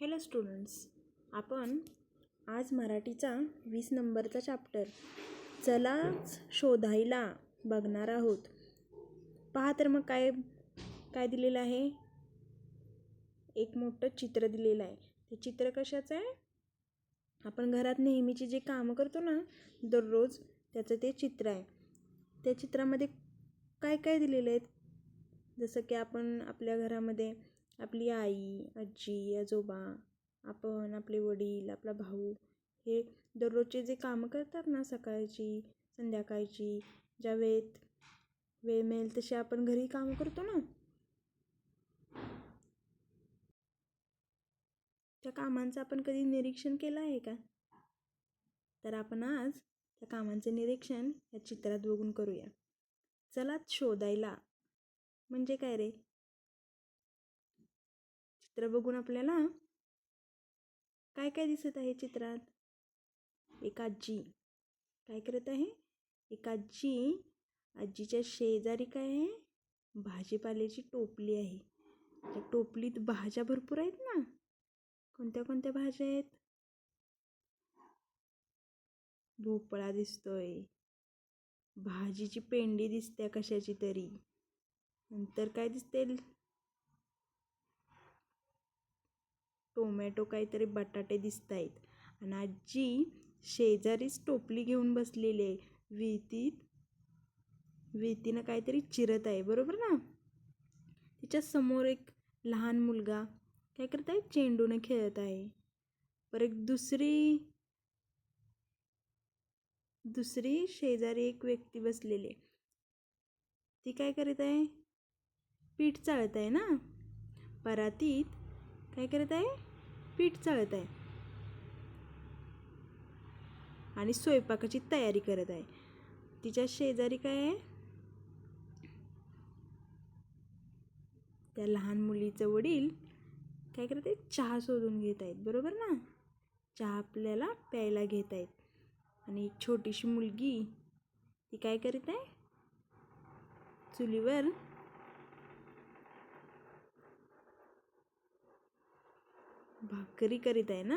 Hello students, आपण आज मराठीचा 20 नंबरचा चॅप्टर चलाच शोधायला बघणार आहोत. पहा तर मग काय काय दिलेलं आहे. एक मोठं चित्र दिलेलं आहे. ते चित्र कशाचं आहे? आपण घरात नेहमीची जे कामं करतो ना दररोज, त्याचं ते चित्र आहे. त्या चित्रामध्ये काय काय दिलेलं आहे? जसं की आपण आपल्या घरामध्ये आपली आई, आजी, आजोबा, आपण, आपले वडील, आपला भाऊ हे दररोजचे जे कामं करतात ना, सकाळची, संध्याकाळची, ज्या वेळ मिळेल तसे आपण घरी कामं करतो ना, त्या कामांचं आपण कधी निरीक्षण केलं आहे का? तर आपण आज त्या कामांचं निरीक्षण या चित्रात बघून करूया. चलाच शोधायला म्हणजे काय रे? चित्र बघून आपल्याला काय काय दिसत आहे चित्रात? एक आजी काय करत आहे? एक आजीच्या शेजारी काय आहे? भाजीपाल्याची टोपली आहे. त्या टोपलीत भाज्या भरपूर आहेत ना. कोणत्या कोणत्या भाज्या आहेत? भोपळा दिसतोय, भाजीची पेंडी दिसते कशाची तरी, नंतर काय दिसते? टोमॅटो, काहीतरी बटाटे दिसत आहेत. आणि आजी शेजारीच टोपली घेऊन बसलेली आहे. विळतीनं काहीतरी चिरत आहे, बरोबर ना? तिच्या समोर एक लहान मुलगा काय करत आहे? चेंडूने खेळत आहे. परत दुसरी शेजारी एक व्यक्ती बसलेली आहे. ती काय करत आहे? पीठ चाळत आहे ना. परातीत काय करत आहे? पीठ चाळत आहे आणि स्वयंपाकाची तयारी करत आहे. तिच्या शेजारी काय आहे? त्या लहान मुलीचे वडील काय करत आहेत? चहा शोधून घेत आहेत, बरोबर ना? चहा आपल्याला प्यायला घेत आहेत. आणि एक छोटीशी मुलगी ती काय करत आहे? चुलीवर भाकरी करीत आहे ना.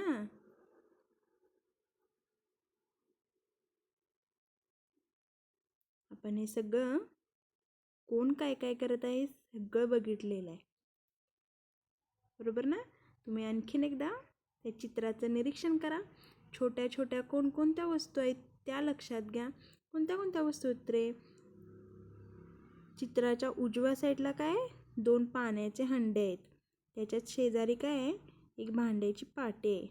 आपण हे सगळं कोण काय काय करत आहे सगळं बघितलेलं आहे, बरोबर ना? तुम्ही आणखीन एकदा त्या चित्राचं निरीक्षण करा. छोट्या छोट्या कोणकोणत्या वस्तू आहेत त्या लक्षात घ्या. कोणत्या कोणत्या वस्तू आहेत रे? चित्राच्या उजव्या साईडला काय? 2 पाण्याचे हंडे आहेत. त्याच्यात शेजारी काय आहे? एक भांड्याची पाटी आहे.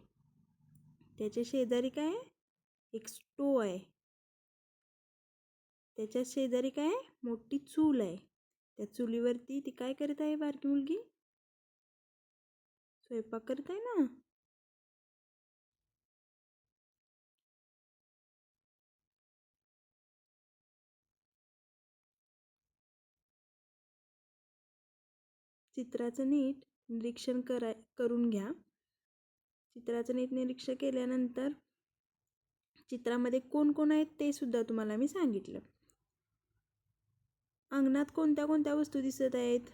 त्याच्या शेजारी काय आहे? एक स्टोव आहे. त्याच्या शेजारी काय आहे? मोठी चूल आहे. त्या चुलीवरती ती काय करत आहे? बारकी मुलगी स्वयंपाक करत आहे ना. चित्राचं नीट निरीक्षण करून घ्या. चित्राचं नीट निरीक्षण केल्यानंतर चित्रामध्ये कोण कोण आहेत ते सुद्धा तुम्हाला मी सांगितलं. अंगणात कोणत्या कोणत्या वस्तू दिसत आहेत?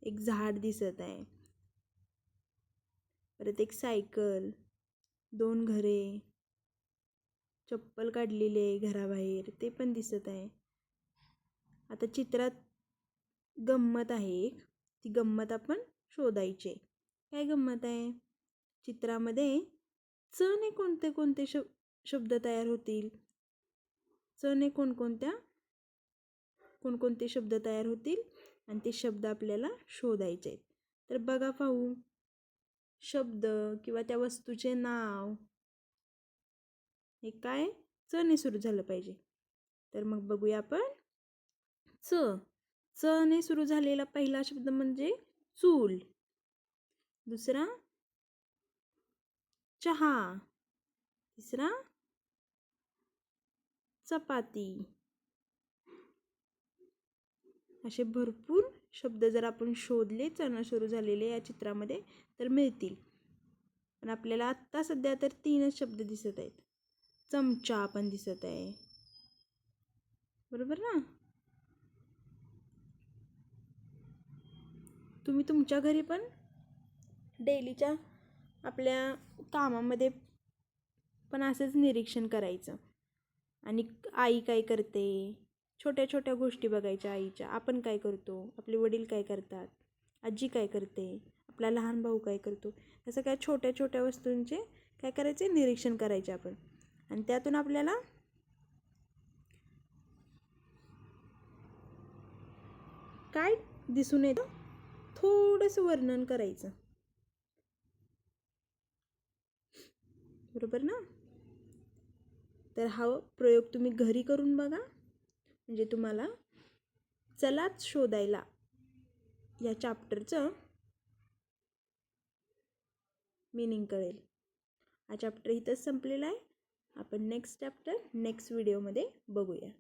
एक झाड दिसत आहे. परत एक सायकल, 2 घरे, चप्पल काढलेली आहे घराबाहेर ते पण दिसत आहे. आता चित्रात गंमत आहे एक, ती गंमत आपण शोधायची. काय गंमत आहे? चित्रामध्ये च ने कोणते कोणते शब्द तयार होतील? च ने कोणकोणते शब्द तयार होतील आणि ते शब्द आपल्याला शोधायचे आहेत. तर बघा पाहू, शब्द किंवा त्या वस्तूचे नाव हे काय च ने सुरू झालं पाहिजे. तर मग बघूया आपण. च ने सुरू झालेला पहिला शब्द म्हणजे चूल, दुसरा चहा, तिसरा चपाती. असे भरपूर शब्द जर आपण शोधले च ने सुरू झालेले या चित्रामध्ये तर मिळतील. पण आपल्याला आत्ता सध्या तर 3च शब्द दिसत आहेत. चमचा पण दिसत आहे, बरोबर ना? तुम्ही तुमच्या घरी पण डेलीच्या आपल्या कामामध्ये पण असंच निरीक्षण करायचं. आणि आई काय करते, छोट्या छोट्या गोष्टी बघायच्या आईच्या. आपण काय करतो, आपले वडील काय करतात, आजी काय करते, आपला लहान भाऊ काय करतो. तसं काय छोट्या छोट्या वस्तूंचे काय करायचे, निरीक्षण करायचे आपण. आणि त्यातून आपल्याला काय दिसून येतं, थोडंसं वर्णन करायचं. बरोबर ना? तर हा प्रयोग तुम्ही घरी करून बघा, म्हणजे तुम्हाला चलाच शोधायला या चॅप्टरचं मीनिंग कळेल. हा चॅप्टर इथंच संपलेला आहे. आपण नेक्स्ट चॅप्टर नेक्स्ट व्हिडिओमध्ये बघूया.